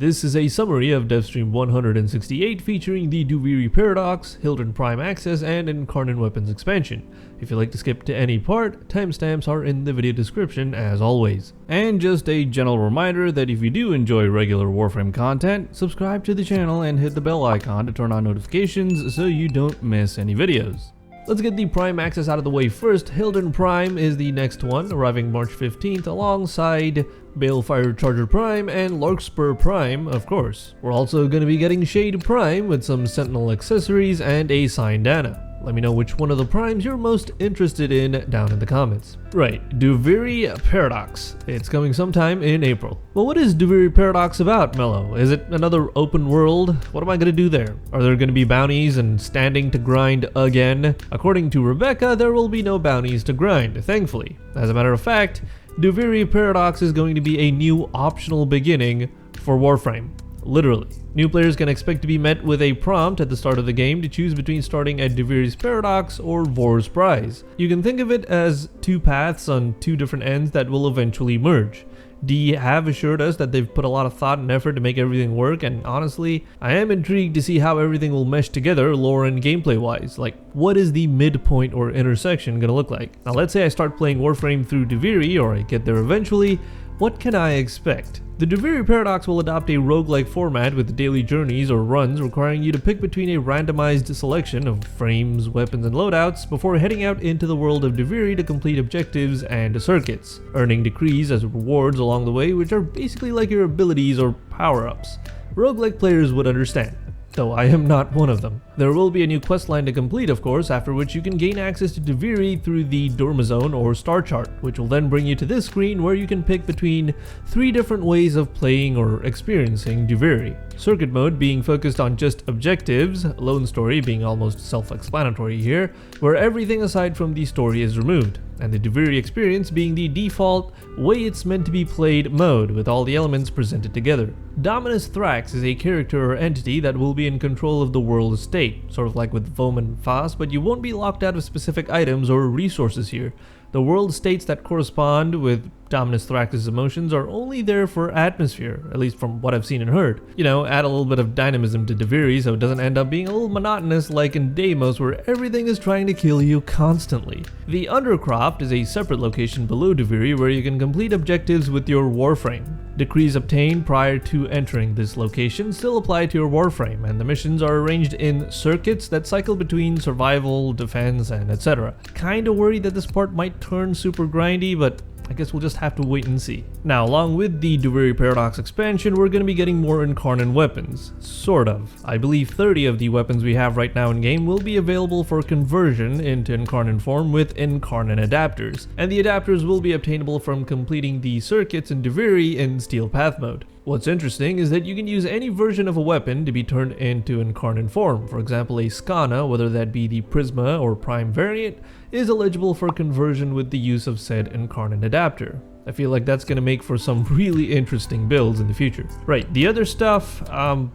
This is a summary of Devstream 168 featuring the Duviri Paradox, Hildryn Prime Access, and Incarnon Weapons Expansion. If you'd like to skip to any part, timestamps are in the video description as always. And just a general reminder that if you do enjoy regular Warframe content, subscribe to the channel and hit the bell icon to turn on notifications so you don't miss any videos. Let's get the Prime Access out of the way first. Hildryn Prime is the next one, arriving March 15th alongside Balefire Charger Prime and Larkspur Prime, of course. We're also going to be getting Shade Prime with some Sentinel accessories and a Syndana. Let me know which one of the primes you're most interested in down in the comments. Right, Duviri Paradox. It's coming sometime in April. Well, what is Duviri Paradox about, Mello? Is it another open world? What am I going to do there? Are there going to be bounties and standing to grind again? According to Rebecca, there will be no bounties to grind, thankfully. As a matter of fact, Duviri Paradox is going to be a new optional beginning for Warframe. Literally. New players can expect to be met with a prompt at the start of the game to choose between starting at Duviri's Paradox or Vor's Prize. You can think of it as two paths on two different ends that will eventually merge. D have assured us that they've put a lot of thought and effort to make everything work, and honestly, I am intrigued to see how everything will mesh together lore and gameplay wise. Like, what is the midpoint or intersection gonna look like? Now let's say I start playing Warframe through Duviri, or I get there eventually. What can I expect? The Duviri Paradox will adopt a roguelike format with daily journeys or runs requiring you to pick between a randomized selection of frames, weapons, and loadouts before heading out into the world of Duviri to complete objectives and circuits, earning decrees as rewards along the way, which are basically like your abilities or power-ups. Roguelike players would understand, though I am not one of them. There will be a new questline to complete, of course, after which you can gain access to Duviri through the Dormizone or Star Chart, which will then bring you to this screen where you can pick between 3 different ways of playing or experiencing Duviri. Circuit mode being focused on just objectives, lone story being almost self-explanatory here, where everything aside from the story is removed, and the Duviri experience being the default way it's meant to be played mode with all the elements presented together. Dominus Thrax is a character or entity that will be in control of the world state, sort of like with Voman Fast, but you won't be locked out of specific items or resources here. The world states that correspond with Dominus Thrax's emotions are only there for atmosphere, at least from what I've seen and heard. You know, add a little bit of dynamism to Duviri so it doesn't end up being a little monotonous like in Deimos where everything is trying to kill you constantly. The Undercroft is a separate location below Duviri where you can complete objectives with your Warframe. Decrees obtained prior to entering this location still apply to your Warframe, and the missions are arranged in circuits that cycle between survival, defense, and etc. Kinda worried that this part might turn super grindy, but I guess we'll just have to wait and see. Now, along with the Duviri Paradox expansion, we're going to be getting more Incarnon weapons. Sort of. I believe 30 of the weapons we have right now in game will be available for conversion into Incarnon form with Incarnon adapters, and the adapters will be obtainable from completing the circuits in Duviri in Steel Path mode. What's interesting is that you can use any version of a weapon to be turned into Incarnon form. For example, a Skana, whether that be the Prisma or Prime variant, is eligible for conversion with the use of said Incarnon adapter. I feel like that's going to make for some really interesting builds in the future. Right, the other stuff,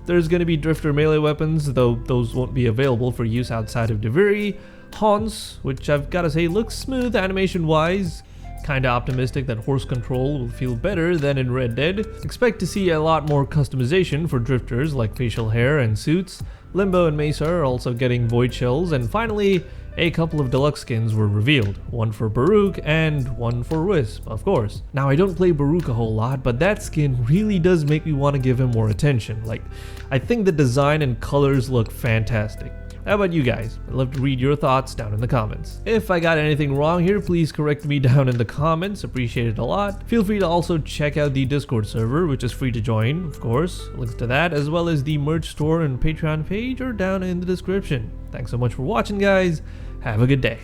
there's going to be Drifter melee weapons, though those won't be available for use outside of Duviri. Haunts, which I've got to say looks smooth animation-wise. Kinda optimistic that horse control will feel better than in Red Dead. Expect to see a lot more customization for drifters like facial hair and suits. Limbo and Mesa are also getting void shells, and finally, a couple of deluxe skins were revealed. One for Baruch and one for Wisp, of course. Now, I don't play Baruch a whole lot, but that skin really does make me want to give him more attention. Like, I think the design and colors look fantastic. How about you guys? I'd love to read your thoughts down in the comments. If I got anything wrong here, please correct me down in the comments. Appreciate it a lot. Feel free to also check out the Discord server, which is free to join, of course. Links to that, as well as the merch store and Patreon page are down in the description. Thanks so much for watching, guys. Have a good day.